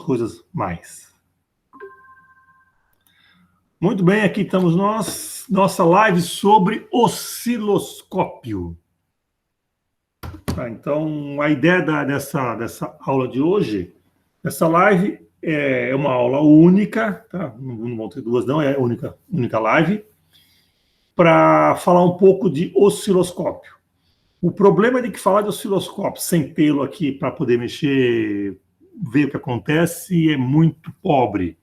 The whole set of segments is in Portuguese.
coisas mais. Muito bem, aqui estamos nós, nossa live sobre osciloscópio. Tá, então, a ideia dessa aula de hoje, essa live é uma aula única, tá? Não vão ter duas não, é a única live, para falar um pouco de osciloscópio. O problema é de que falar de osciloscópio sem tê-lo aqui para poder mexer, ver o que acontece, é muito pobre.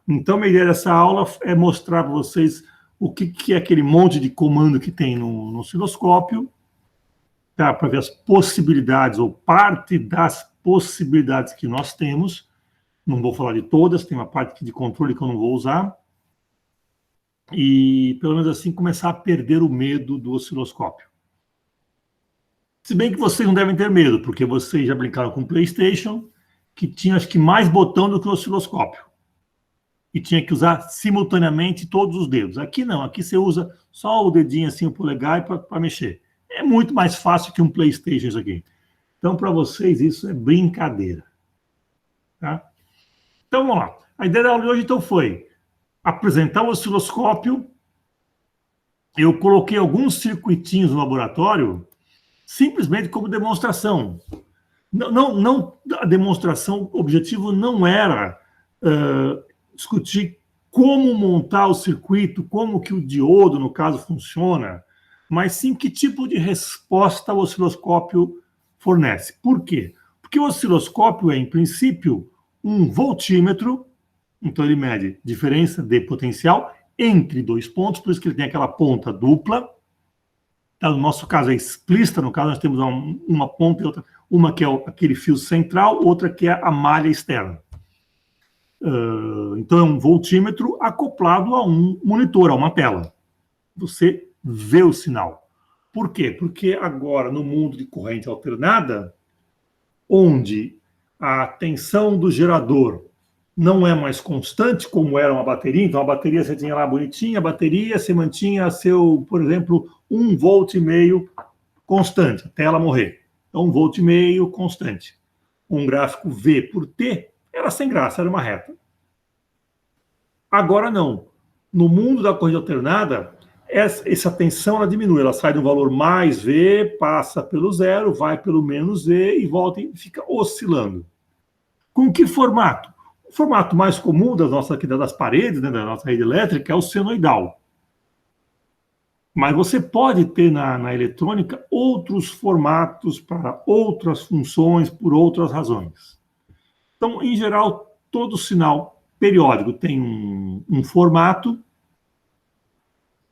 Então, a ideia dessa aula é mostrar para vocês o que é aquele monte de comando que tem no osciloscópio, tá? Para ver as possibilidades, ou parte das possibilidades que nós temos. Não vou falar de todas, tem uma parte de controle que eu não vou usar. E, pelo menos assim, começar a perder o medo do osciloscópio. Se bem que vocês não devem ter medo, porque vocês já brincaram com o PlayStation, que tinha, acho que, mais botão do que o osciloscópio. E tinha que usar simultaneamente todos os dedos. Aqui não, aqui você usa só o dedinho assim, o polegar, para mexer. É muito mais fácil que um PlayStation isso aqui. Então, para vocês, isso é brincadeira. Tá? Então, vamos lá. A ideia da aula de hoje, então, foi apresentar o osciloscópio. Eu coloquei alguns circuitinhos no laboratório, simplesmente como demonstração. Não a demonstração, o objetivo não era discutir como montar o circuito, como que o diodo, no caso, funciona, mas sim que tipo de resposta o osciloscópio fornece. Por quê? Porque o osciloscópio é, em princípio, um voltímetro, então ele mede diferença de potencial entre dois pontos, por isso que ele tem aquela ponta dupla. Tá, no nosso caso é explícita, no caso nós temos uma ponta e outra, uma que é aquele fio central, outra que é a malha externa. Então é um voltímetro acoplado a um monitor, a uma tela. Você vê o sinal. Por quê? Porque agora, no mundo de corrente alternada, onde a tensão do gerador não é mais constante, como era uma bateria, então a bateria você tinha lá bonitinha, a bateria você mantinha seu, por exemplo, 1,5 volt constante, até ela morrer. Então 1,5 volt constante. Um gráfico V por T era sem graça, era uma reta. Agora não. No mundo da corrente alternada, essa tensão ela diminui, ela sai do valor mais V, passa pelo zero, vai pelo menos V e volta e fica oscilando. Com que formato? O formato mais comum das paredes, né, da nossa rede elétrica, é o senoidal. Mas você pode ter na eletrônica outros formatos para outras funções, por outras razões. Então, em geral, todo sinal periódico tem um formato,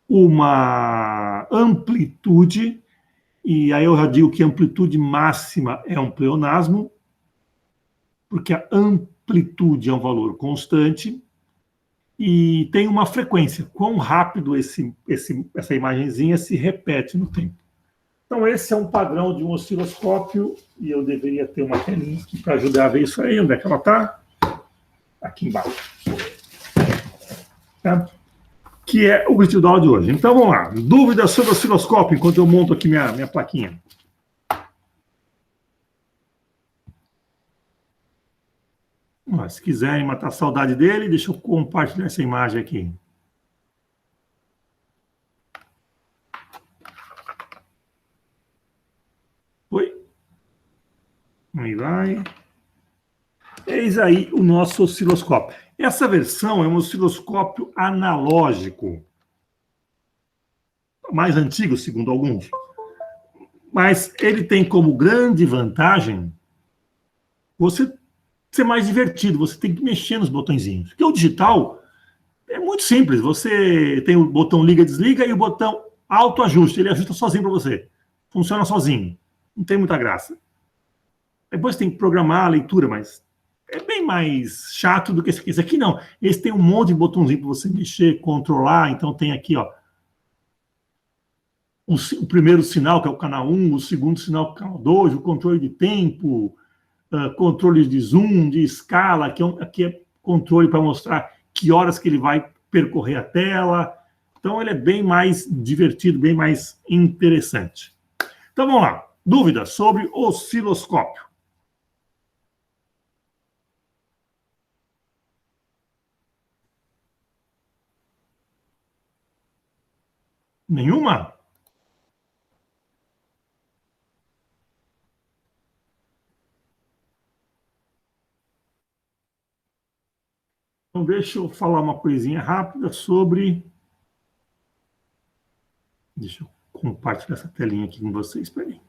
uma amplitude, e aí eu já digo que a amplitude máxima é um pleonasmo, porque a amplitude é um valor constante, e tem uma frequência, quão rápido essa imagenzinha se repete no tempo. Então, esse é um padrão de um osciloscópio, e eu deveria ter uma telinha aqui para ajudar a ver isso aí. Onde é que ela está? Aqui embaixo. Tá? Que é o objetivo da aula de hoje. Então, vamos lá. Dúvidas sobre o osciloscópio, enquanto eu monto aqui minha plaquinha. Se quiserem matar a saudade dele, deixa eu compartilhar essa imagem aqui. Oi? Aí vai. Eis aí o nosso osciloscópio. Essa versão é um osciloscópio analógico. Mais antigo, segundo alguns. Mas ele tem como grande vantagem você ser mais divertido, você tem que mexer nos botõezinhos. Porque o digital é muito simples, você tem o botão liga, desliga e o botão autoajuste, ele ajusta sozinho para você. Funciona sozinho, não tem muita graça. Depois tem que programar a leitura, mas é bem mais chato do que esse aqui. Esse aqui não, esse tem um monte de botãozinho para você mexer, controlar, então tem aqui, ó, o primeiro sinal, que é o canal 1, o segundo sinal, que é o canal 2, o controle de tempo, controle de zoom, de escala, aqui é controle para mostrar que horas que ele vai percorrer a tela. Então, ele é bem mais divertido, bem mais interessante. Então, vamos lá. Dúvidas sobre osciloscópio? Nenhuma? Então, deixa eu falar uma coisinha rápida sobre... Deixa eu compartilhar essa telinha aqui com vocês. Espera aí.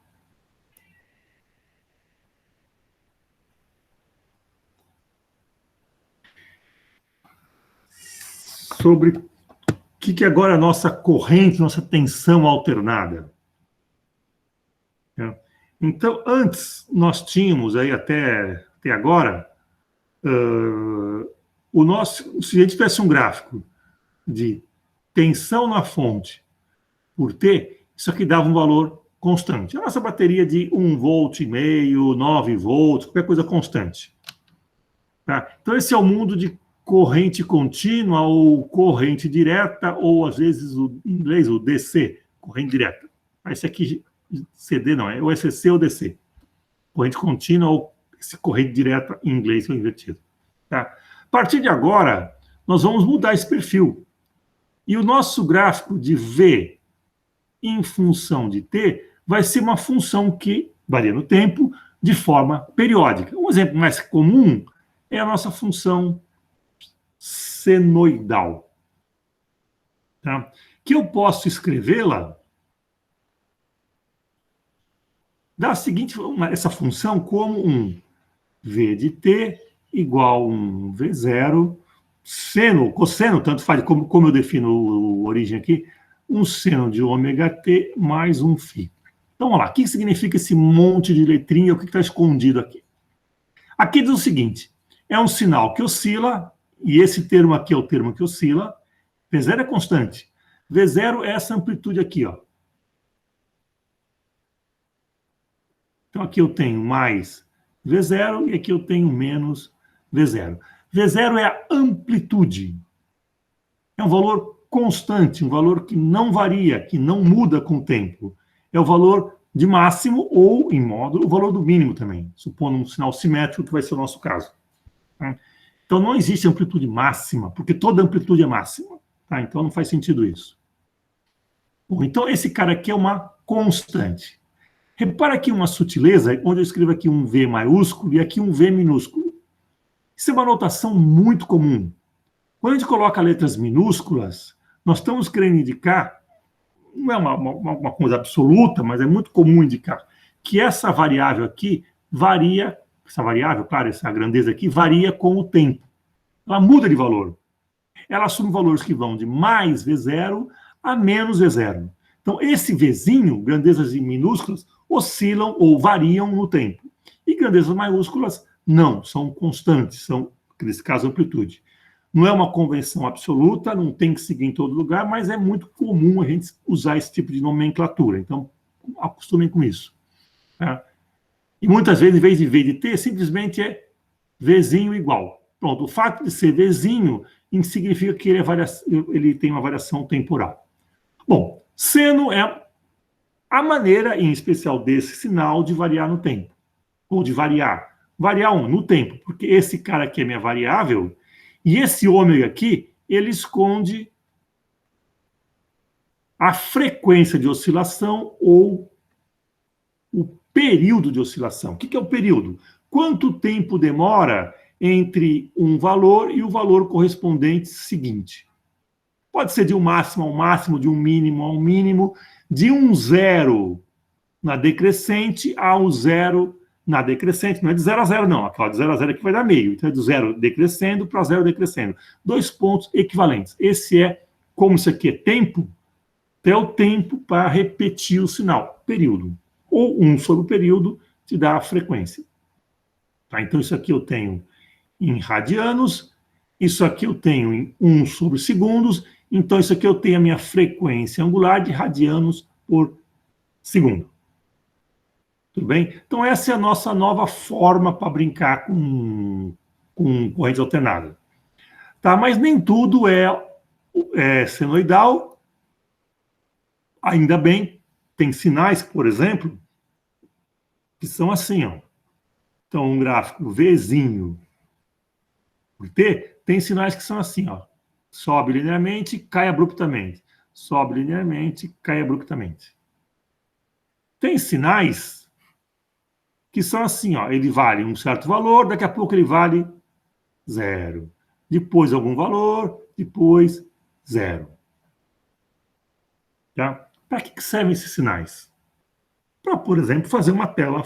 Sobre o que agora é a nossa corrente, nossa tensão alternada. Então, antes, nós tínhamos aí até agora, se a gente tivesse um gráfico de tensão na fonte por T, isso aqui dava um valor constante. A nossa bateria de 1,5 volt, 9 volts, qualquer coisa constante. Tá? Então, esse é o mundo de corrente contínua ou corrente direta, ou às vezes, em inglês, o DC, corrente direta. Esse aqui, CD não, é o ECC ou DC. Corrente contínua ou corrente direta em inglês ou invertido. Tá? A partir de agora, nós vamos mudar esse perfil. E o nosso gráfico de V em função de T vai ser uma função que varia no tempo de forma periódica. Um exemplo mais comum é a nossa função senoidal. Tá? Que eu posso escrevê-la da seguinte, essa função como um V de T igual a um V0, seno, cosseno, tanto faz, como eu defino a origem aqui, um seno de ômega t mais um φ. Então, vamos lá, o que significa esse monte de letrinha, o que está escondido aqui? Aqui diz o seguinte, é um sinal que oscila, e esse termo aqui é o termo que oscila, V0 é constante, V0 é essa amplitude aqui, ó. Então, aqui eu tenho mais V0 e aqui eu tenho menos V0. V0 é a amplitude. É um valor constante, um valor que não varia, que não muda com o tempo. É o valor de máximo ou, em módulo, o valor do mínimo também, supondo um sinal simétrico, que vai ser o nosso caso. Tá? Então, não existe amplitude máxima, porque toda amplitude é máxima. Tá? Então, não faz sentido isso. Bom, então, esse cara aqui é uma constante. Repara aqui uma sutileza, onde eu escrevo aqui um V maiúsculo e aqui um V minúsculo. Isso é uma notação muito comum. Quando a gente coloca letras minúsculas, nós estamos querendo indicar, não é uma coisa absoluta, mas é muito comum indicar, que essa variável aqui varia, essa variável, claro, essa grandeza aqui, varia com o tempo. Ela muda de valor. Ela assume valores que vão de mais V0 a menos V0. Então, esse Vzinho, grandezas minúsculas, oscilam ou variam no tempo. E grandezas maiúsculas, não, são constantes, são, nesse caso, amplitude. Não é uma convenção absoluta, não tem que seguir em todo lugar, mas é muito comum a gente usar esse tipo de nomenclatura. Então, acostumem com isso. Tá? E muitas vezes, em vez de V de T, simplesmente é Vzinho igual. Pronto, o fato de ser Vzinho significa que ele tem uma variação temporal. Bom, seno é a maneira, em especial desse sinal, de variar no tempo. Ou de variar. Variar no tempo, porque esse cara aqui é minha variável, e esse ômega aqui, ele esconde a frequência de oscilação ou o período de oscilação. O que é o período? Quanto tempo demora entre um valor e o valor correspondente seguinte? Pode ser de um máximo ao máximo, de um mínimo ao mínimo, de um zero na decrescente ao zero na decrescente. Não é de 0 a 0, não. Aquela de 0 a 0 aqui vai dar meio. Então é do zero decrescendo para zero decrescendo. 2 pontos equivalentes. Esse é, como isso aqui é tempo, é o tempo para repetir o sinal, período. Ou 1 sobre o período te dá a frequência. Tá? Então isso aqui eu tenho em radianos, isso aqui eu tenho em 1 sobre segundos, então isso aqui eu tenho a minha frequência angular de radianos por segundo. Tudo bem? Então essa é a nossa nova forma para brincar com corrente alternada. Tá? Mas nem tudo é senoidal. Ainda bem, tem sinais, por exemplo, que são assim, ó. Então, um gráfico Vzinho por T tem sinais que são assim, ó. Sobe linearmente, cai abruptamente. sobe linearmente, cai abruptamente. Tem sinais que são assim, ó, ele vale um certo valor, daqui a pouco ele vale 0. Depois algum valor, depois 0. Tá? Para que servem esses sinais? Para, por exemplo, fazer uma tela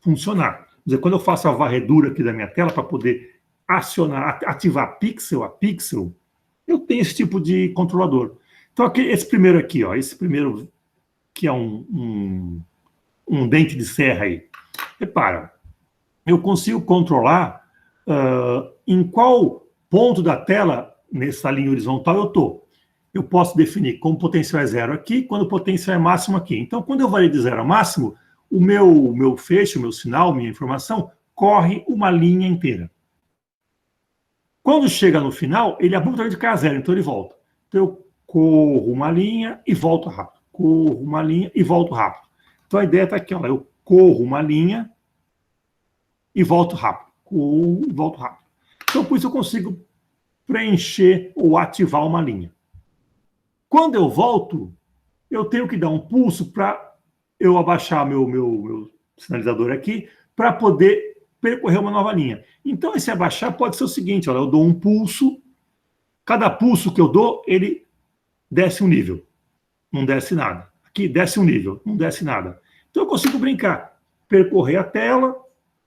funcionar. Quer dizer, quando eu faço a varredura aqui da minha tela para poder acionar, ativar pixel a pixel, eu tenho esse tipo de controlador. Então, aqui, esse primeiro aqui, ó, esse primeiro que é um dente de serra aí, repara, eu consigo controlar em qual ponto da tela, nessa linha horizontal, eu estou. Eu posso definir como o potencial é 0 aqui, quando o potencial é máximo aqui. Então, quando eu variei de 0 a máximo, o meu feixe, o meu sinal, minha informação, corre uma linha inteira. Quando chega no final, ele abruptamente cai a 0, então ele volta. Então, eu corro uma linha e volto rápido. Corro uma linha e volto rápido. Então, a ideia está aqui, ó, eu corro uma linha e volto rápido. Corro e volto rápido. Então, por isso eu consigo preencher ou ativar uma linha. Quando eu volto, eu tenho que dar um pulso para eu abaixar meu sinalizador aqui para poder percorrer uma nova linha. Então, esse abaixar pode ser o seguinte, olha, eu dou um pulso, cada pulso que eu dou, ele desce um nível. Não desce nada. Aqui desce um nível, não desce nada. Então, eu consigo brincar. Percorrer a tela,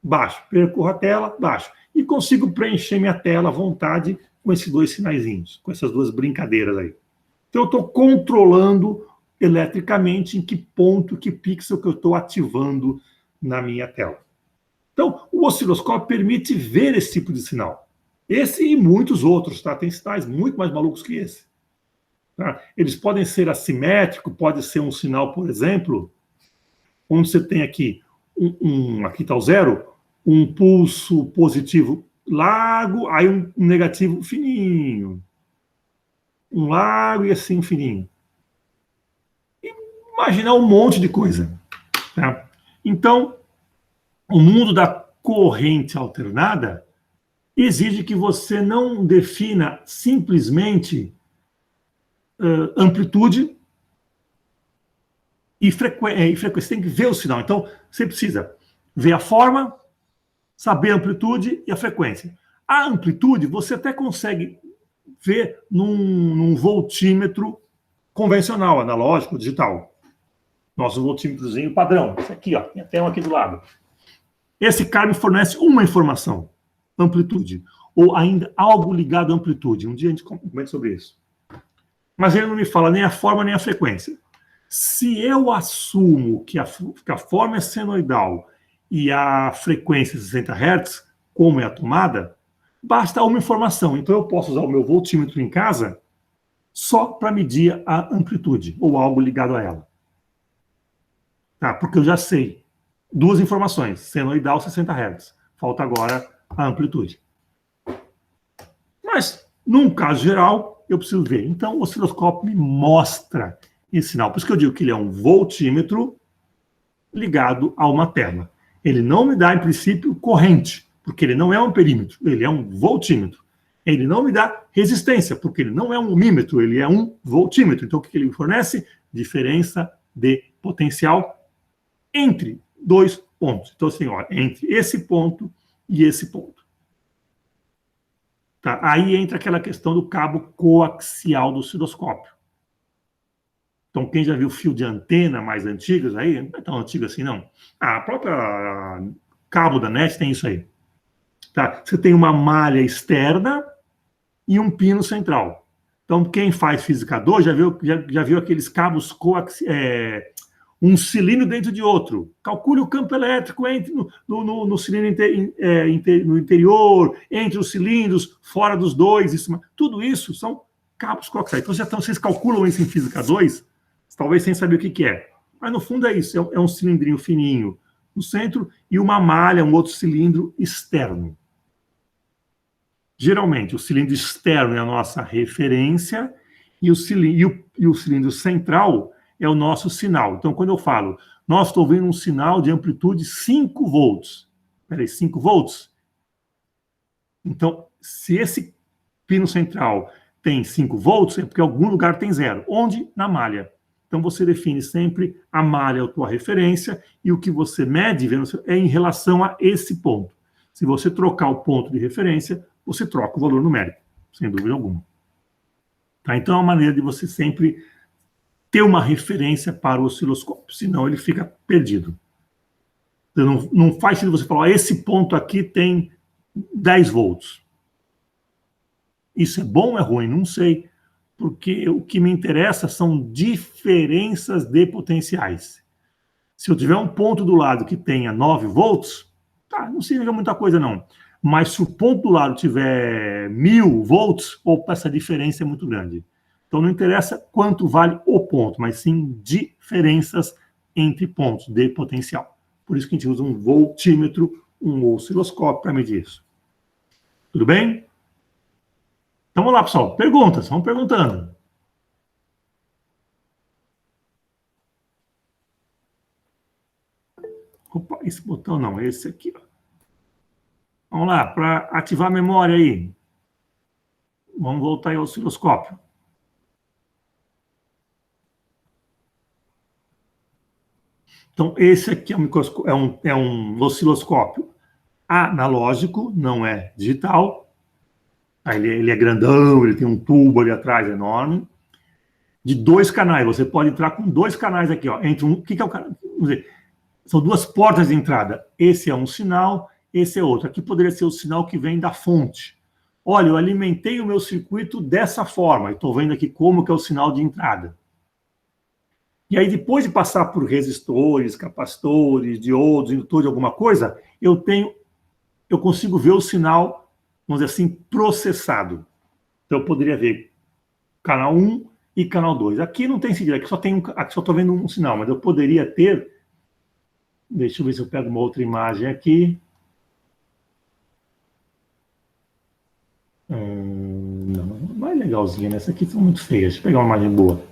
baixo. Percorro a tela, baixo. E consigo preencher minha tela à vontade com esses dois sinaizinhos, com essas duas brincadeiras aí. Então, eu estou controlando eletricamente em que ponto, que pixel que eu estou ativando na minha tela. Então, o osciloscópio permite ver esse tipo de sinal. Esse e muitos outros, tá? Tem sinais muito mais malucos que esse. Tá? Eles podem ser assimétricos, pode ser um sinal, por exemplo, onde você tem aqui, aqui está o 0, um pulso positivo largo, aí um negativo fininho. Um largo e assim fininho. E imaginar um monte de coisa. Tá? Então, o mundo da corrente alternada exige que você não defina simplesmente amplitude e frequência. Você tem que ver o sinal. Então, você precisa ver a forma, saber a amplitude e a frequência. A amplitude você até consegue ver num voltímetro convencional, analógico, digital. Nosso voltímetrozinho padrão. Esse aqui, ó, tem até um aqui do lado. Esse cara me fornece uma informação, amplitude, ou ainda algo ligado à amplitude. Um dia a gente comenta sobre isso. Mas ele não me fala nem a forma nem a frequência. Se eu assumo que a forma é senoidal e a frequência é 60 Hz, como é a tomada, basta uma informação. Então eu posso usar o meu voltímetro em casa só para medir a amplitude, ou algo ligado a ela. Tá? Porque eu já sei. Duas informações, senoidal 60 Hz. Falta agora a amplitude. Mas, num caso geral, eu preciso ver. Então, o osciloscópio me mostra esse sinal. Por isso que eu digo que ele é um voltímetro ligado a uma tela. Ele não me dá, em princípio, corrente, porque ele não é um perímetro, ele é um voltímetro. Ele não me dá resistência, porque ele não é um ohmímetro, ele é um voltímetro. Então, o que ele me fornece? Diferença de potencial entre dois pontos. Então, assim, ó, entre esse ponto e esse ponto. Tá? Aí entra aquela questão do cabo coaxial do osciloscópio. Então, quem já viu fio de antena mais antigos aí, não é tão antigo assim, não. A própria cabo da NET tem isso aí. Tá? Você tem uma malha externa e um pino central. Então, quem faz física 2 já viu aqueles cabos coaxiais, um cilindro dentro de outro. Calcule o campo elétrico entre no cilindro no interior, entre os cilindros, fora dos dois. Tudo isso são cabos coaxiais. Então, vocês calculam isso em física 2, talvez sem saber o que é. Mas, no fundo, é isso. É um cilindrinho fininho no centro e uma malha, um outro cilindro externo. Geralmente, o cilindro externo é a nossa referência e o cilindro central é o nosso sinal. Então, quando eu falo, nós estou vendo um sinal de amplitude 5 volts. Peraí, 5 volts? Então, se esse pino central tem 5 volts, é porque algum lugar tem 0. Onde? Na malha. Então, você define sempre a malha, a tua referência, e o que você mede é em relação a esse ponto. Se você trocar o ponto de referência, você troca o valor numérico, sem dúvida alguma. Tá? Então, é uma maneira de você sempre ter uma referência para o osciloscópio, senão ele fica perdido. Então, não faz sentido você falar, esse ponto aqui tem 10 volts. Isso é bom ou é ruim? Não sei. Porque o que me interessa são diferenças de potenciais. Se eu tiver um ponto do lado que tenha 9 volts, tá, não significa muita coisa não. Mas se o ponto do lado tiver 1000 volts, opa, essa diferença é muito grande. Então não interessa quanto vale o ponto, mas sim diferenças entre pontos de potencial. Por isso que a gente usa um voltímetro, um osciloscópio para medir isso. Tudo bem? Então vamos lá, pessoal. Perguntas, vamos perguntando. Opa, esse botão não, esse aqui. Ó. Vamos lá, para ativar a memória aí. Vamos voltar aí ao osciloscópio. Então, esse aqui é um osciloscópio analógico, não é digital. Ele é grandão, ele tem um tubo ali atrás enorme. De 2 canais, você pode entrar com 2 canais aqui. Ó, entre o que é o canal? Vamos dizer, são 2 portas de entrada. Esse é um sinal, esse é outro. Aqui poderia ser o sinal que vem da fonte. Olha, eu alimentei o meu circuito dessa forma. Estou vendo aqui como que é o sinal de entrada. E aí, depois de passar por resistores, capacitores, diodos, indutor de alguma coisa, eu consigo ver o sinal, vamos dizer assim, processado. Então, eu poderia ver canal 1 e canal 2. Aqui não tem sentido, aqui só estou vendo um sinal, mas eu poderia ter. Deixa eu ver se eu pego uma outra imagem aqui. Não é legalzinha, né? Essa aqui são muito feias. Deixa eu pegar uma imagem boa.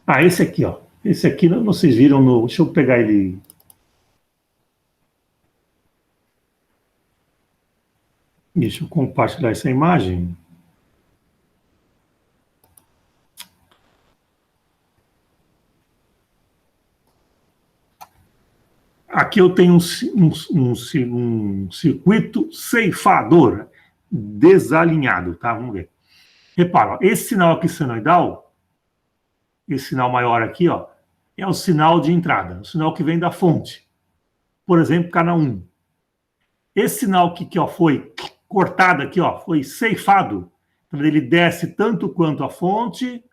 Ah, esse aqui, ó. Esse aqui, vocês viram no... Deixa eu pegar ele... Deixa eu compartilhar essa imagem. Aqui eu tenho um circuito ceifador desalinhado, tá? Vamos ver. Repara, ó, esse sinal aqui senoidal, esse sinal maior aqui, ó, é o sinal de entrada, o sinal que vem da fonte. Por exemplo, canal 1. Esse sinal que ó, foi cortado aqui, ó, foi ceifado. Então, ele desce tanto quanto a fonte,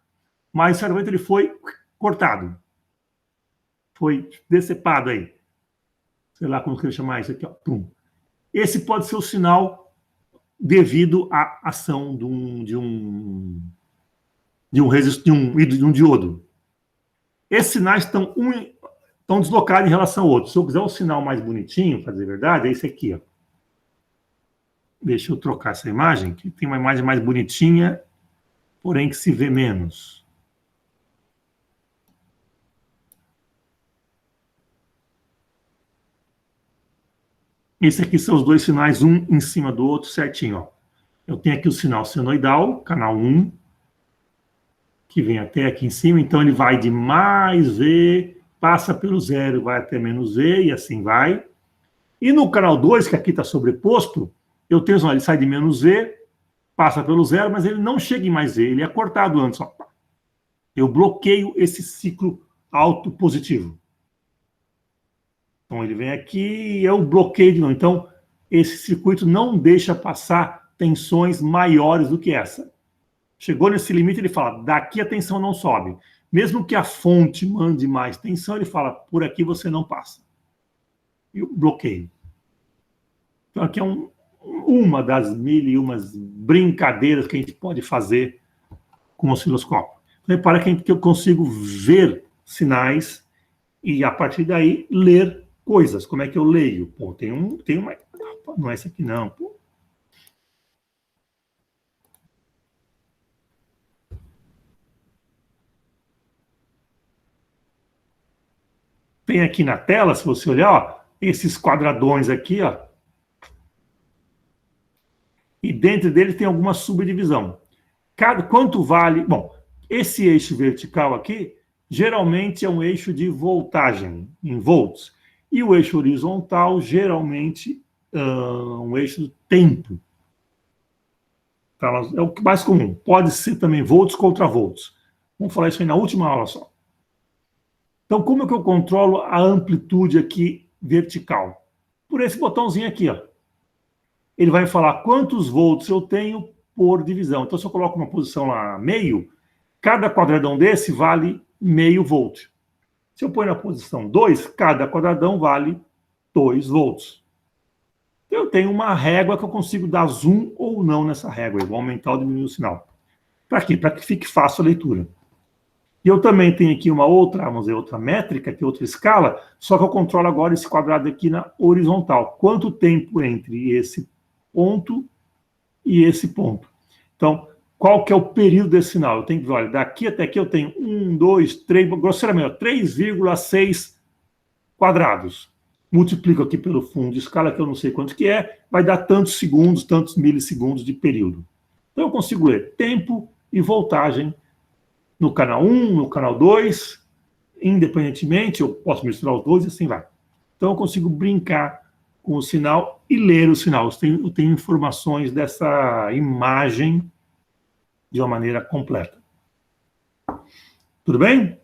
mas certamente ele foi cortado. Foi decepado aí. Sei lá como que ele chamar isso aqui, ó. Pum. Esse pode ser o sinal devido à ação de um diodo. Esses sinais estão deslocados em relação ao outro. Se eu quiser um sinal mais bonitinho, para dizer a verdade, é esse aqui, ó. Deixa eu trocar essa imagem, que tem uma imagem mais bonitinha, porém que se vê menos. Esse aqui são os 2 sinais, um em cima do outro, certinho. Ó. Eu tenho aqui o sinal senoidal, canal 1, que vem até aqui em cima, então ele vai de mais V, passa pelo 0, vai até menos V, e assim vai. E no canal 2, que aqui está sobreposto, eu tenho, olha, ele sai de menos V, passa pelo 0, mas ele não chega em mais V, ele é cortado antes. Ó. Eu bloqueio esse ciclo alto positivo. Então, ele vem aqui e eu bloqueio de novo. Então, esse circuito não deixa passar tensões maiores do que essa. Chegou nesse limite, ele fala, daqui a tensão não sobe. Mesmo que a fonte mande mais tensão, ele fala, por aqui você não passa. E eu bloqueio. Então, aqui é uma das 1001 brincadeiras que a gente pode fazer com o osciloscópio. Repara que eu consigo ver sinais e, a partir daí, ler coisas. Como é que eu leio? Pô, tem uma... Não é esse aqui, não. Pô. Tem aqui na tela, se você olhar, ó, esses quadradões aqui, ó. e dentro dele tem alguma subdivisão. Quanto vale... Bom, esse eixo vertical aqui, geralmente é um eixo de voltagem, em volts. E o eixo horizontal, geralmente, um eixo de tempo. Tá? É o mais comum. Pode ser também volts contra volts. Vamos falar isso aí na última aula só. Então, como é que eu controlo a amplitude aqui vertical? Por esse botãozinho aqui, ó. Ele vai falar quantos volts eu tenho por divisão. Então, se eu coloco uma posição lá, meio, cada quadradão desse vale meio volt. Se eu ponho na posição 2, cada quadradão vale 2 volts. Então, eu tenho uma régua que eu consigo dar zoom ou não nessa régua. Eu vou aumentar ou diminuir o sinal. Para quê? Para que fique fácil a leitura. E eu também tenho aqui uma outra, vamos dizer, outra métrica, que é outra escala, só que eu controlo agora esse quadrado aqui na horizontal. Quanto tempo entre esse ponto e esse ponto. Então, qual que é o período desse sinal? Eu tenho que ver, olha, daqui até aqui eu tenho 1, 2, 3, grosseiramente, 3,6 quadrados. Multiplico aqui pelo fundo de escala, que eu não sei quanto que é, vai dar tantos segundos, tantos milissegundos de período. Então, eu consigo ler tempo e voltagem no canal 1, no canal 2, independentemente, eu posso misturar os dois e assim vai. Então, eu consigo brincar com o sinal e ler o sinal. Eu tenho informações dessa imagem de uma maneira completa. Tudo bem?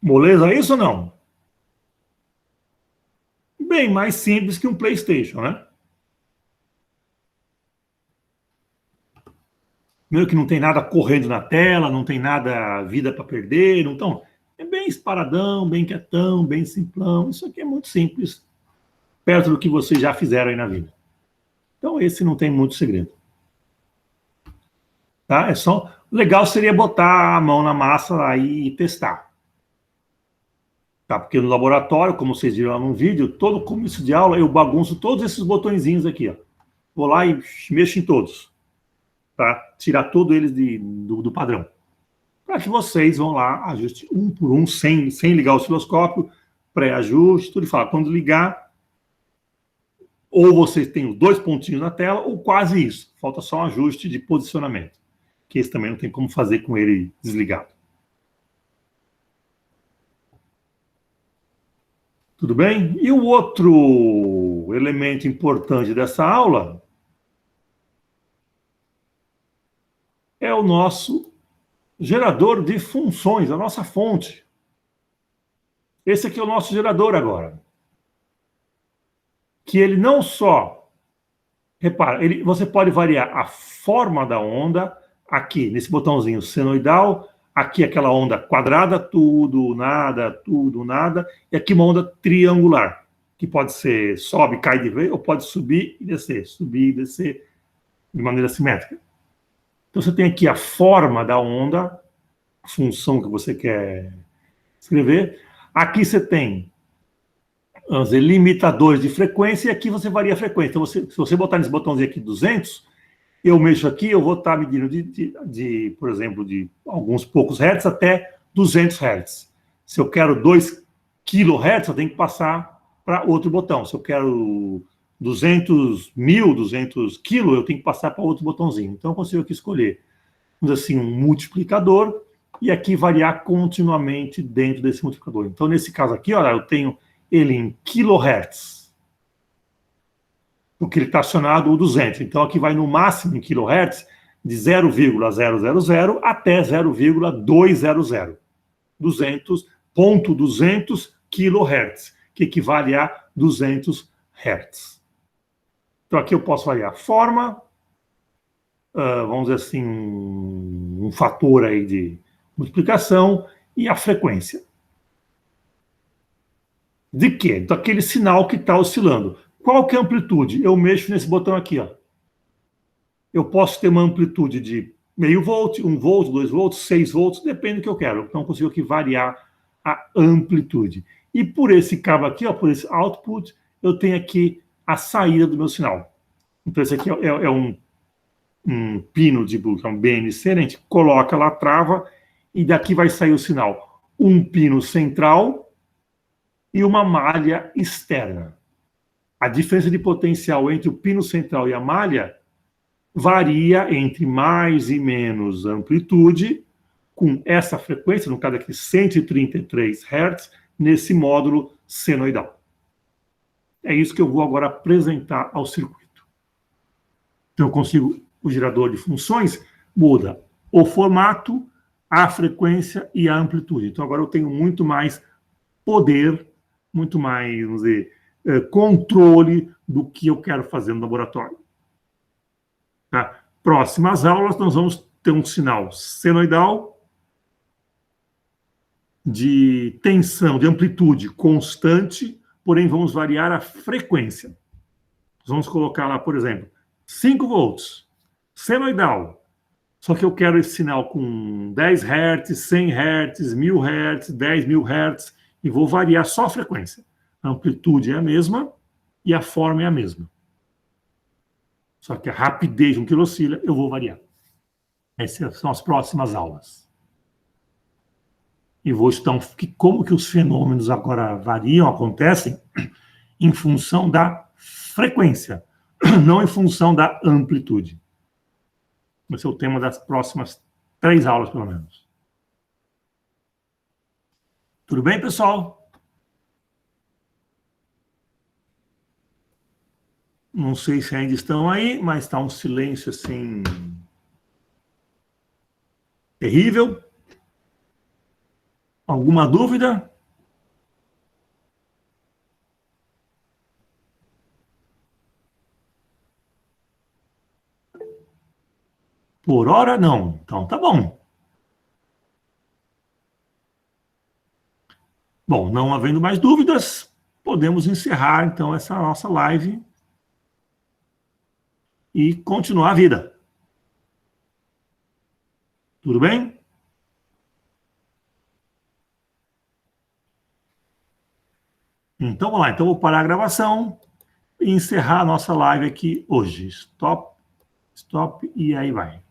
Moleza isso ou não? Bem mais simples que um PlayStation, né? Meio que não tem nada correndo na tela, não tem nada vida para perder, não tão... É bem esparadão, bem quietão, bem simplão. Isso aqui é muito simples, perto do que vocês já fizeram aí na vida. Então, esse não tem muito segredo. Tá? É só... O legal seria botar a mão na massa aí e testar. Tá? Porque no laboratório, como vocês viram lá no vídeo, todo começo de aula eu bagunço todos esses botõezinhos aqui. Ó. Vou lá e mexo em todos. Tá? Tirar todos eles do padrão. Para que vocês vão lá, ajuste um por um, sem ligar o osciloscópio, pré-ajuste, tudo e fala. Quando ligar, ou vocês têm os dois pontinhos na tela, ou quase isso. Falta só um ajuste de posicionamento. Que esse também não tem como fazer com ele desligado. Tudo bem? E o outro elemento importante dessa aula é o nosso gerador de funções, a nossa fonte. Esse aqui é o nosso gerador agora. Que ele não só... Repara, você pode variar a forma da onda, aqui, nesse botãozinho senoidal, aqui aquela onda quadrada, tudo, nada, e aqui uma onda triangular, que pode ser sobe, cai de vez, ou pode subir e descer de maneira simétrica. Então você tem aqui a forma da onda, a função que você quer escrever. Aqui você tem, vamos dizer, limitadores de frequência, e aqui você varia a frequência. Então, se você botar nesse botãozinho aqui 200, eu mexo aqui, eu vou estar medindo por exemplo, de alguns poucos hertz até 200 hertz. Se eu quero 2 kHz, eu tenho que passar para outro botão. Se eu quero 200 kilo, eu tenho que passar para outro botãozinho. Então, eu consigo aqui escolher, vamos dizer assim, um multiplicador e aqui variar continuamente dentro desse multiplicador. Então, nesse caso aqui, olha, eu tenho ele em kHz, porque ele está acionado o 200. Então, aqui vai no máximo em kHz de 0,000 até 0,200. 200 kHz, que equivale a 200 Hz. Então, aqui eu posso variar a forma, vamos dizer assim, um fator aí de multiplicação e a frequência. De quê? Daquele sinal que está oscilando. Qual que é a amplitude? Eu mexo nesse botão aqui, ó. Eu posso ter uma amplitude de meio volt, 1 volt, 2 volts, 6 volts, depende do que eu quero. Então, eu consigo aqui variar a amplitude. E por esse cabo aqui, ó, por esse output, eu tenho aqui a saída do meu sinal. Então, esse aqui é um pino de que é um BNC, né? A gente coloca lá, trava, e daqui vai sair o sinal. Um pino central e uma malha externa. A diferença de potencial entre o pino central e a malha varia entre mais e menos amplitude, com essa frequência, no caso aqui 133 Hz, nesse módulo senoidal. É isso que eu vou agora apresentar ao circuito. Então eu consigo, o gerador de funções muda o formato, a frequência e a amplitude. Então agora eu tenho muito mais poder, muito mais, vamos dizer, controle do que eu quero fazer no laboratório. Tá? Próximas aulas nós vamos ter um sinal senoidal de tensão, de amplitude constante, porém vamos variar a frequência. Vamos colocar lá, por exemplo, 5 volts, senoidal. Só que eu quero esse sinal com 10 Hz, 100 Hz, 1000 Hz, 10.000 Hz, e vou variar só a frequência. A amplitude é a mesma e a forma é a mesma. Só que a rapidez com que ele oscila, eu vou variar. Essas são as próximas aulas. E vou estudar como que os fenômenos agora variam, acontecem, em função da frequência, não em função da amplitude. Esse é o tema das próximas 3 aulas, pelo menos. Tudo bem, pessoal? Não sei se ainda estão aí, mas está um silêncio assim terrível. Alguma dúvida? Por hora, não. Então, tá bom. Bom, não havendo mais dúvidas, podemos encerrar, então, essa nossa live e continuar a vida. Tudo bem? Então, vamos lá. Então, vou parar a gravação e encerrar a nossa live aqui hoje. Stop, stop, e aí vai.